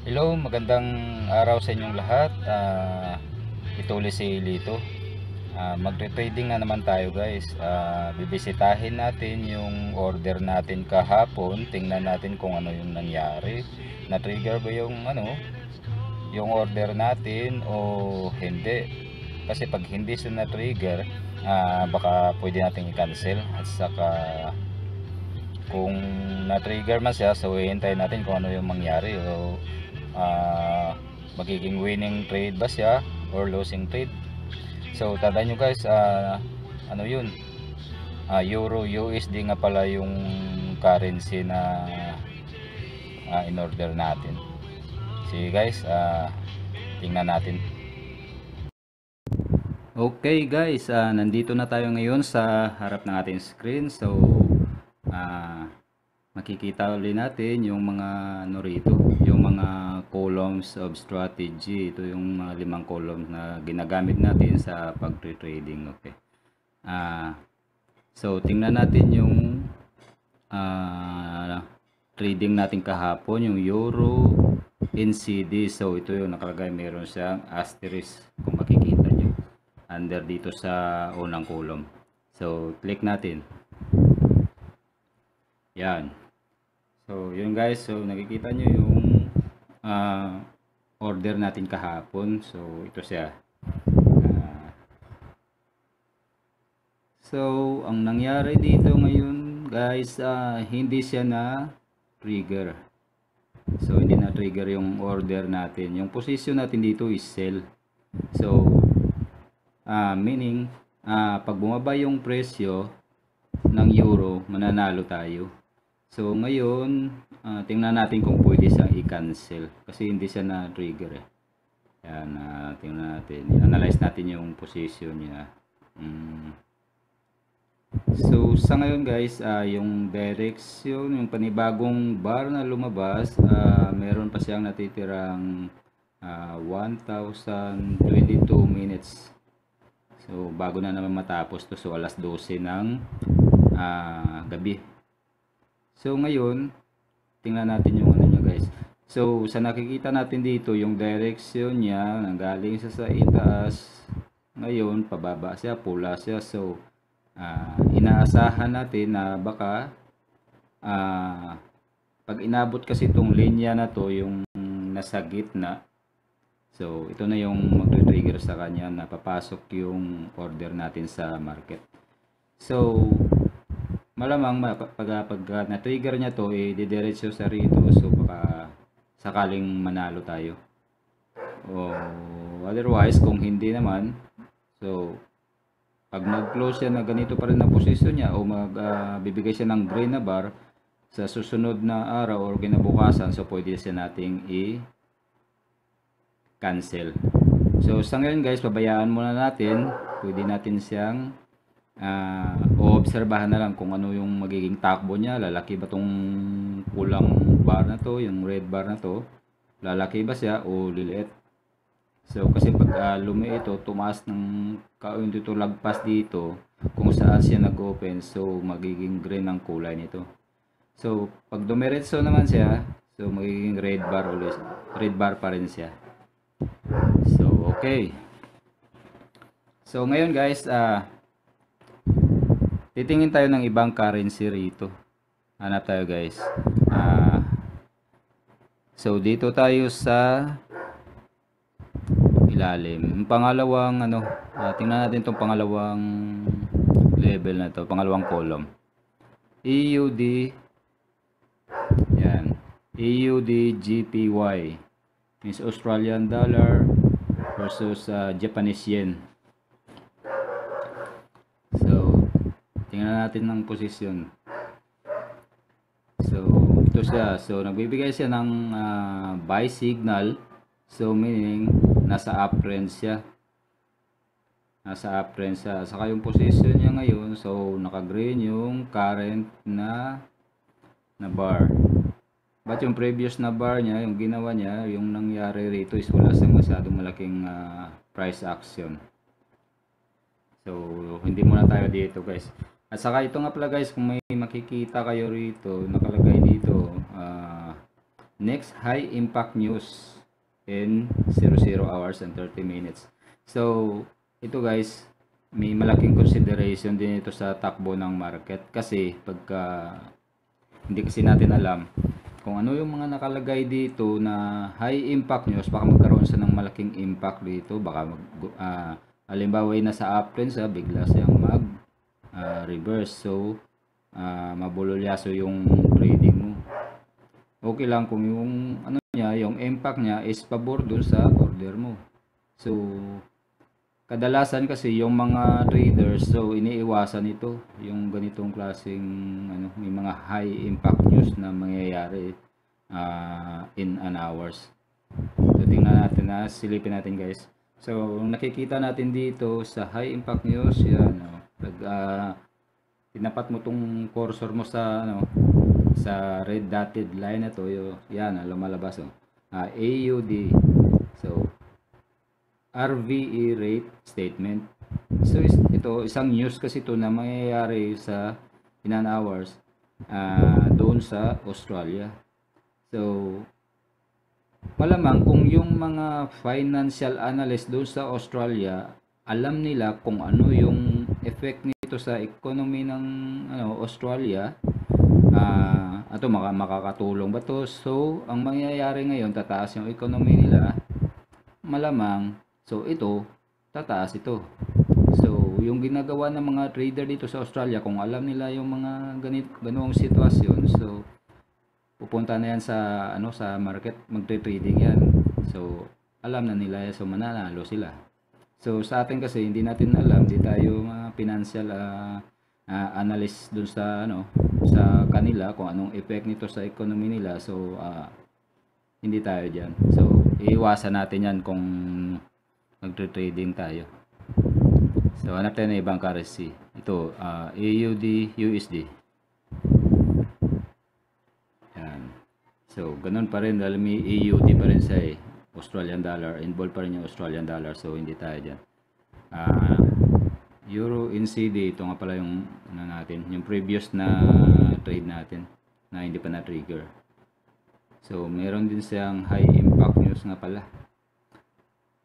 Hello, magandang araw sa inyong lahat. Ito ulit si Lito. Magte-trading na naman tayo guys. Bibisitahin natin yung order natin kahapon. Tingnan natin kung ano yung nangyari. Na-trigger ba yung order natin o hindi. Kasi pag hindi siya na-trigger, baka pwede nating i-cancel. At saka kung na-trigger man siya, so hihintayin natin kung ano yung mangyari o magiging winning trade ba siya or losing trade. So tandaan nyo guys, ano yun, Euro USD nga pala yung currency na in order natin. Sige guys, tingnan natin. Okay guys, nandito na tayo ngayon sa harap ng ating screen. So ah, makikita ulit natin yung mga ano rito, yung mga columns of strategy. Ito yung mga 5 columns na ginagamit natin sa pag-trading. Okay. So tingnan natin yung trading natin kahapon, yung Euro NCD. So ito yung nakalagay, meron siyang asterisk kung makikita nyo under dito sa unang column. So click natin. Yan. So, yun guys. So, nakikita nyo yung order natin kahapon. So, ito siya. So, ang nangyari dito ngayon guys, hindi siya na trigger. So, hindi na trigger yung order natin. Yung position natin dito is sell. So, meaning, pag bumaba yung presyo ng euro, mananalo tayo. So ngayon, tingnan natin kung pwede siyang i-cancel kasi hindi siya na-trigger eh. Yan, tingnan natin. I-analyze natin yung position niya. So sa ngayon guys, yung direction, yung panibagong bar na lumabas, meron pa siyang natitirang 1,022 minutes. So bago na naman matapos to, so alas 12 ng gabi. So ngayon, tingnan natin yung ano niya guys. So sa nakikita natin dito, yung direction niya nanggaling sa itaas. Ngayon pababa siya, pula siya. So inaasahan natin na baka pag inabot kasi itong linya na to, yung nasa gitna, so ito na yung magre-trigger sa kanya na papasok yung order natin sa market. So malamang pag na-trigger niya to, didiretso sa rito. So baka sakaling manalo tayo. O otherwise, kung hindi naman, so pag nag-close siya na ganito pa rin na posisyon niya o bibigay siya ng green na bar sa susunod na araw or kinabukasan, so pwede siya nating i-cancel. So sa ngayon guys, pabayaan muna natin. Pwede natin siyang oobserbahan na lang kung ano yung magiging takbo niya. Lalaki ba tong pulang bar na to, yung red bar na to, lalaki ba siya o liliit? So kasi pag lumiit ito, tumaas ng kaunti ito, lagpas dito kung saan siya nag-open, so magiging green ang kulay nito. So pag dumiretso naman siya, so magiging red bar ulit, red bar pa rin siya. So okay. So ngayon guys, titingin tayo ng ibang currency rito. Hanap tayo guys. So dito tayo sa ilalim. Yung pangalawang tingnan natin tong pangalawang level na to, pangalawang column. EUD. Yan. EUD GPY means Australian dollar versus Japanese yen. Tingnan natin ng posisyon. So, ito siya. So, nagbibigay siya ng buy signal. So, meaning, nasa uptrend siya. Nasa uptrend siya. Saka yung position niya ngayon, so, naka-green yung current na bar. But yung previous na bar niya, yung ginawa niya, yung nangyari rito is wala siyang masyadong malaking price action. So, hindi muna tayo dito guys. At saka ito nga pala guys, kung may makikita kayo rito, nakalagay dito, Next, high impact news in 00 hours and 30 minutes. So, ito guys, may malaking consideration din ito sa takbo ng market kasi pagka hindi kasi natin alam kung ano yung mga nakalagay dito na high impact news, baka magkaroon siya ng malaking impact dito, baka halimbawa ay nasa uptrend siya, bigla siyang mag reverse, so mabulolyaso yung trading mo. Okay lang kung yung ano niya, yung impact niya is pabor dun sa order mo. So kadalasan kasi yung mga traders, so iniiwasan ito yung ganitong klaseng ano, may mga high impact news na mangyayari in an hours. So tingnan natin na, silipin natin guys. So nakikita natin dito sa high impact news, yan pag tinapat mo tong cursor mo sa ano, sa red dotted line na to, yan lumalabas AUD. So RVE rate statement. So ito isang news kasi ito na mangyayari sa in an hours doon sa Australia. So malamang kung yung mga financial analyst doon sa Australia, alam nila kung ano yung effect nito sa economy ng Australia, ato makakatulong ba to? So ang mangyayari ngayon, tataas yung economy nila, malamang. So ito, tataas ito. So yung ginagawa ng mga trader dito sa Australia, kung alam nila yung mga ganung sitwasyon, so pupunta na yan sa sa market, magte-trading yan. So alam na nila, so mananalo sila. So sa atin kasi hindi natin alam, hindi tayo mga financial analyst dun sa sa kanila kung anong effect nito sa economy nila. So hindi tayo diyan. So iiwasan natin yan kung magtre-trading tayo. So hanap tayo ng ibang currency. Ito AUD USD. Yan. So ganun pa rin, dahil may AUD pa rin sa Australian dollar, involved pa rin yung Australian dollar, so hindi tayo dyan. Euro NCD, ito nga pala yung natin, yung previous na trade natin na hindi pa na trigger. So meron din siyang high impact news nga pala.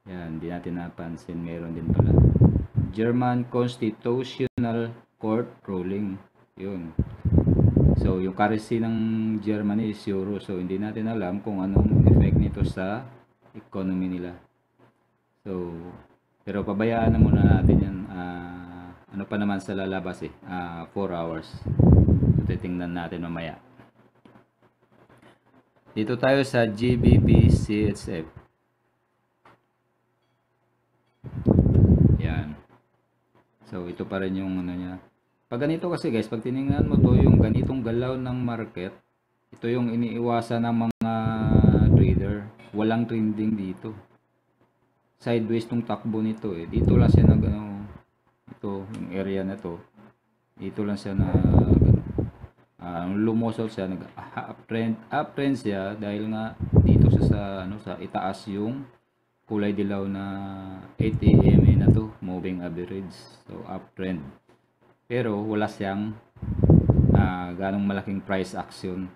Yan, hindi natin napansin, meron din pala. German Constitutional Court ruling. Yun. So yung currency ng Germany is euro, so hindi natin alam kung anong effect nito sa economy nila. So pero pabayaan na muna natin yan. Ano pa naman sa lalabas 4 hours. So titingnan natin mamaya. Dito tayo sa GBP CHF. Yan. So ito pa rin yung niya. Pag ganito kasi guys, pag tiningnan mo to, yung ganitong galaw ng market, ito yung iniiwasan ng mga trader. Walang trending dito. Sideways tong takbo nito Dito lang siya ito, yung area na to. Dito lang siya lumusot siya, uptrend siya dahil nga dito siya sa itaas yung kulay dilaw na 8 EMA na to, moving average. So uptrend. Pero wala siyang ganong malaking price action.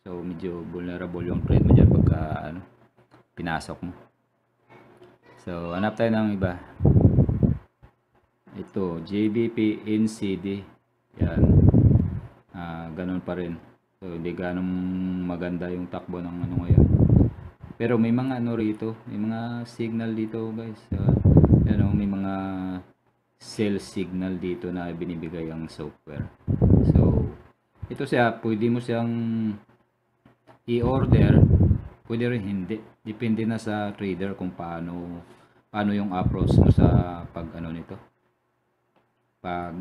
So medyo vulnerable yung trade mo dyan pagka pinasok mo. So hanap tayo ng iba. Ito, JBP NCD. Yan. Ganun pa rin. So hindi ganong maganda yung takbo ng ngayon. Pero may mga rito, may mga signal dito guys. May mga sell signal dito na binibigay ang software. So ito siya, pwede mo siyang i-order, pwede rin hindi. Depende na sa trader kung paano yung approach mo sa nito, pag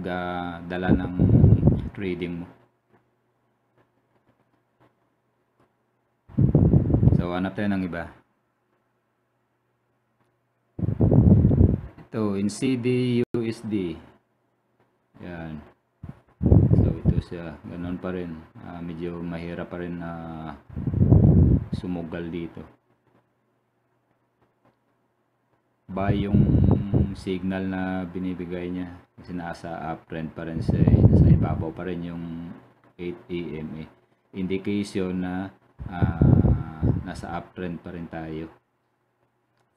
dala ng trading mo. So hanap tayo ng iba. Ito, NCD USD. Yan. So ito siya, ganun pa rin. Medyo mahirap pa rin na sumugal dito. Buy yung signal na binibigay niya kasi nasa uptrend pa rin siya nasa ibabaw pa rin yung 8 EMA. Indication na nasa uptrend pa rin tayo.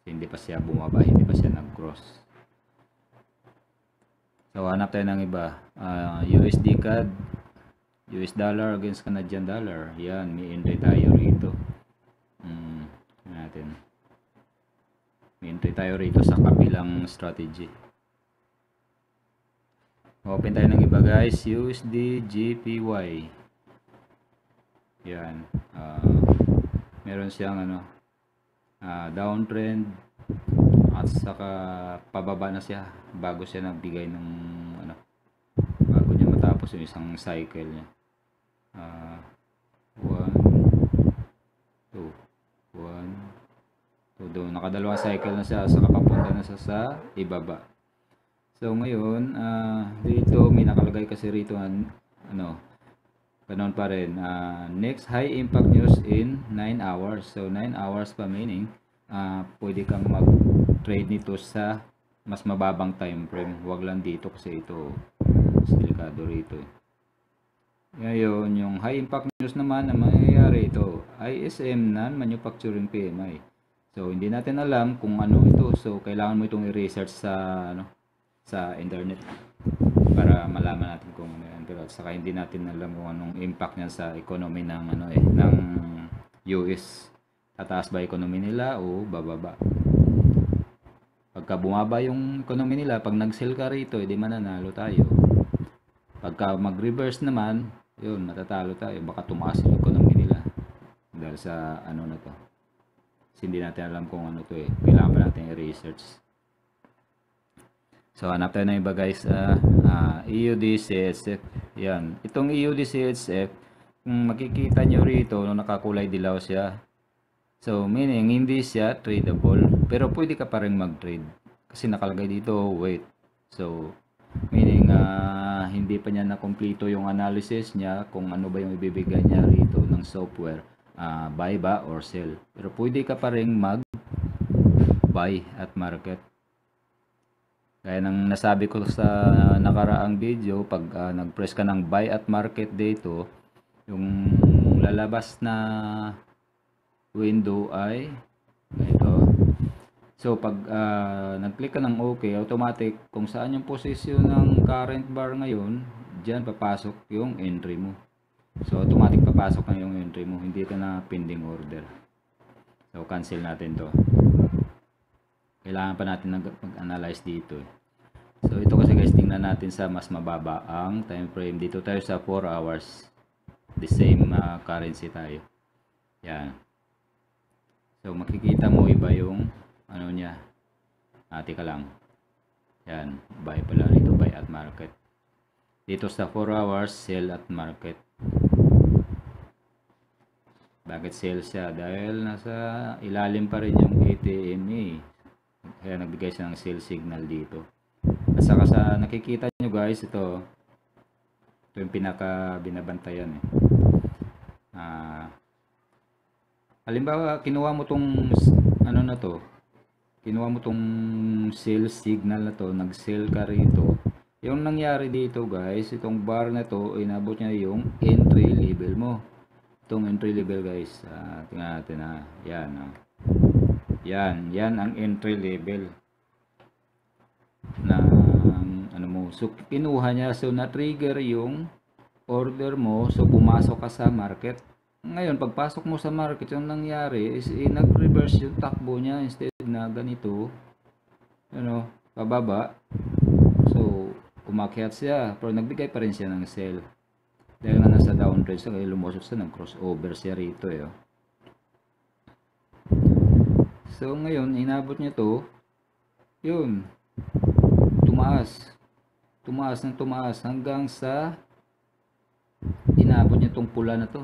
Hindi pa siya bumaba, hindi pa siya nag-cross. So hanap tayo ng iba. USD CAD, US dollar against Canadian dollar. Yan, may entry tayo rito. Natin. May entry tayo rito sa kabilang strategy. Open tayo ng iba guys. USD GPY. Yan. Meron siyang downtrend at saka pababa na siya bago siya nagbigay ng bago niya matapos yung isang cycle niya. 1 2 doon nakadalawang cycle na siya, saka papunta na siya sa ibaba. So ngayon dito may nakalagay kasi rito ganoon pa rin, next high impact news in 9 hours. So 9 hours pa, meaning pwede kang mag-trade nito sa mas mababang time frame. Huwag lang dito kasi ito delikado rito. Ngayon, yung high impact news naman na mangyayari ito, ISM non-manufacturing PMI. So hindi natin alam kung ano ito. So kailangan mo itong i-research sa internet para malaman natin kung ano yan. Pero saka hindi natin alam kung anong impact niya sa economy ng ng US. Tataas ba economy nila o bababa? Pagka bumaba yung economy nila, pag nag-sell ka rito, edi mananalo tayo. Pagka mag-reverse naman, yun, matatalo tayo. Baka tumaas yung economy nila dahil sa na to. Kasi hindi natin alam kung ano to Kailangan pa natin i-research. So hanap tayo ng iba guys. EUD CHF. Yan. Itong EUD CHF, kung makikita nyo rito, nakakulay dilaw siya. So meaning hindi siya tradable, pero pwede ka pa rin mag-trade kasi nakalagay dito wait. So meaning hindi pa niya na kompleto yung analysis niya kung ano ba yung ibibigay niya rito ng software, buy ba or sell. Pero pwede ka pa rin mag-buy at market. Kaya nang nasabi ko sa nakaraang video, pag nag-press ka ng buy at market dito, yung lalabas na window ay ito. So pag nag-click ka ng OK, automatic kung saan yung position ng current bar ngayon, diyan papasok yung entry mo. So automatic papasok na yung entry mo, hindi ka na pending order. So cancel natin to. Kailangan pa natin mag-analyze dito. So ito kasi guys, tingnan natin sa mas mababa ang time frame. Dito tayo sa 4 hours. The same currency tayo. Yan. So makikita mo iba yung niya. Tika lang. Yan, buy pala rito, buy at market. Dito sa 4 hours, sell at market. Bakit sell siya? Dahil nasa ilalim pa rin yung ATME. Kaya nagbigay siya ng sell signal dito. At saka sa nakikita nyo guys, ito yung pinaka binabantayan halimbawa, kinuha mo tong kinuha mo tong sell signal na to, nag-sell ka rito. Yung nangyari dito guys, itong bar na to, inabot niya yung entry level mo. Itong entry level guys, tingnan natin yan ang entry level na so kinuha niya, so na-trigger yung order mo, so pumasok ka sa market. Ngayon pagpasok mo sa market, yung nangyari is nag-reverse yung takbo niya, instead na ganito pababa, so umakyat siya, pero nagbigay pa rin siya ng sell dahil na nasa downtrend. So lumusot siya, ng crossover siya rito So ngayon inabot niya to, yun, tumaas hanggang sa inabot niya tong pula na to.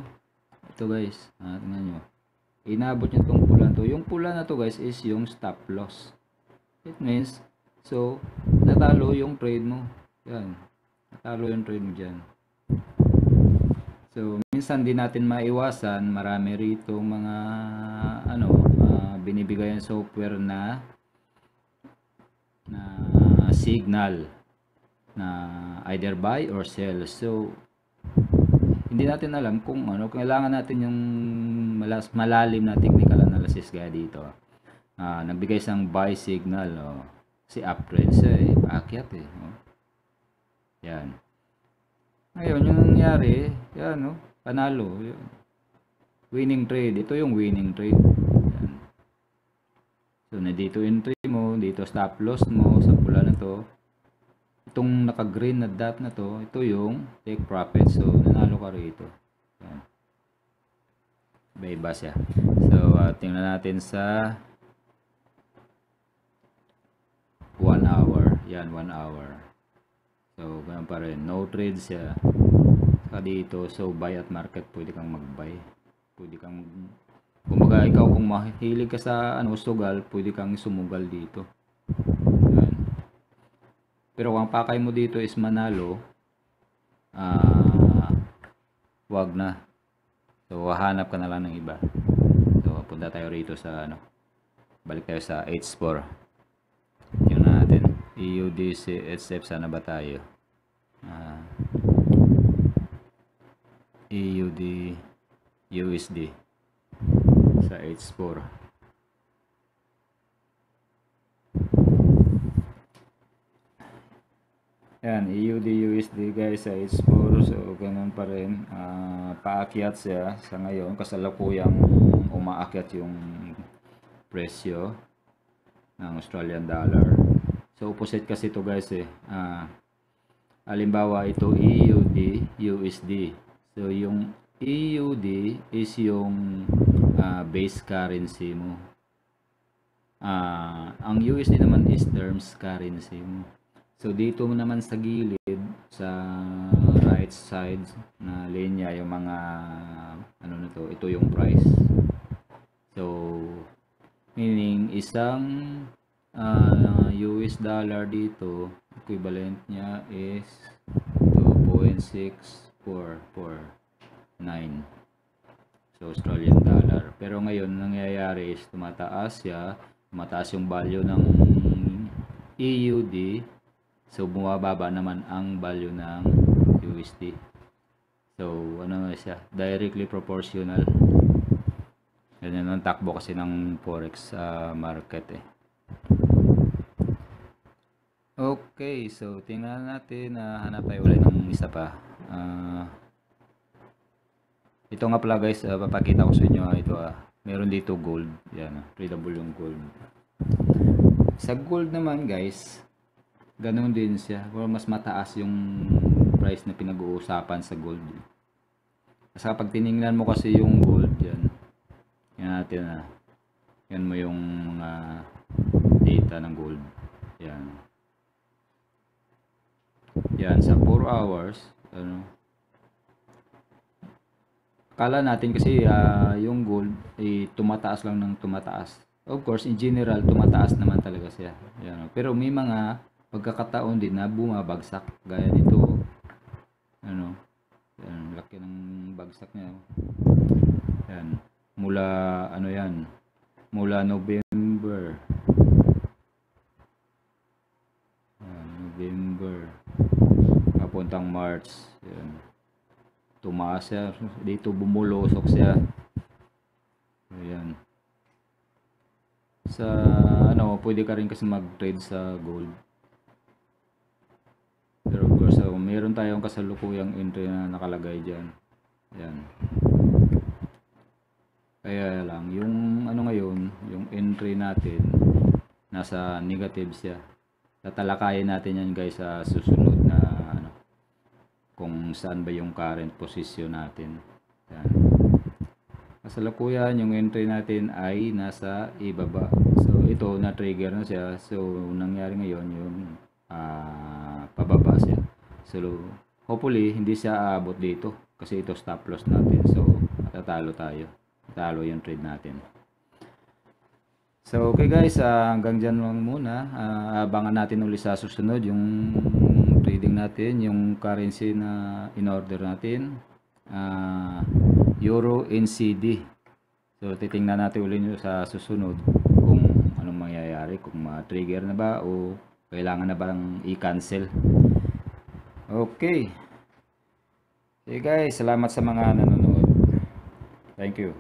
Ito guys, tingnan nyo, inabot niya tong pula na to. Yung pula na to guys is yung stop loss. It means, so natalo yung trade mo. Yan, natalo yung trade mo dyan. So minsan din natin maiwasan, marami rito mga binibigay ang software na signal na either buy or sell. So hindi natin alam kung kailangan natin yung malalim na technical analysis gaya dito. Nagbigay isang buy signal, si uptrend siya paakyat Yan. Ngayon, yung nangyari, yan panalo. Winning trade. Ito yung winning trade. Yan. So, na dito entry mo, dito stop loss mo sa pula na to. Itong naka-green na dot na to, ito yung take profit. So, nanalo ka rito. Yan. Iba-iba siya. So, tingnan natin sa 1 hour. Yan, 1 hour. So, ganun pa rin. No trade siya. Saka dito, so buy at market, pwede kang mag-buy. Pwede kang, kumbaga ikaw kung mahilig ka sa sugal, pwede kang sumugal dito. Yan. Pero kung pakay mo dito is manalo, wag na. So, hahanap ka na lang ng iba. So, punta tayo rito sa balik tayo sa H4. Yun natin. EUDC, SF, sana ba tayo? EUD, USD sa H4. Yan, EUD, USD guys sa H4. So, ganun pa rin. Paakyat siya sa ngayon. Kasalukuyang umaakyat yung presyo ng Australian dollar. So, opposite kasi ito guys halimbawa ito EUD, USD. So, yung EUD is yung base currency mo. Ang USD naman is terms currency mo. So, dito mo naman sa gilid, sa right side na linya, yung mga ito yung price. So, meaning isang US dollar dito, equivalent niya is 2.6449. So, Australian dollar. Pero ngayon, nangyayari is tumataas siya. Tumataas yung value ng EUD. So, bumababa naman ang value ng USD. So, siya? Directly proportional. Yan ang takbo kasi ng forex market Okay, so tingnan natin, hanap tayo ulit ng isa pa. Ito nga pala guys, papakita ko sa inyo ito meron dito gold. Yan, tradable yung gold. Sa gold naman guys, ganun din siya. Pero mas mataas yung price na pinag-uusapan sa gold. Kasi kapag tiningnan mo kasi yung gold, yan natin yan mo yung data ng gold. Yan sa 4 hours kala natin kasi yung gold tumataas lang ng tumataas. Of course, in general tumataas naman talaga siya. Yan. Pero may mga pagkakataon din na bumabagsak gaya nito. Yan, laki ng bagsak niya. Yan. Mula mula November. November papuntang March. Yan. Tumaas siya. Dito bumulusok siya. Ayan. Sa pwede ka rin kasi mag-trade sa gold. Pero of course, meron tayong kasalukuyang entry na nakalagay diyan. Ayan. Kaya lang yung ngayon, yung entry natin nasa negative siya. Tatalakayin natin yan guys sa susunod na kung saan ba yung current position natin. Yan. Kasalukuyan yung entry natin ay nasa ibaba. So ito na trigger na siya. So nangyari ngayon yung pababa siya. So hopefully hindi siya aabot dito kasi ito stop loss natin. So matatalo tayo. Talo yung trade natin. So okay guys, hanggang dyan lang muna. Abangan natin ulit sa susunod yung trading natin, yung currency na in-order natin, Euro NCD. So titingnan natin ulit sa susunod kung anong mangyayari, kung ma-trigger na ba o kailangan na bang i-cancel. Okay. Okay guys, salamat sa mga nanonood. Thank you.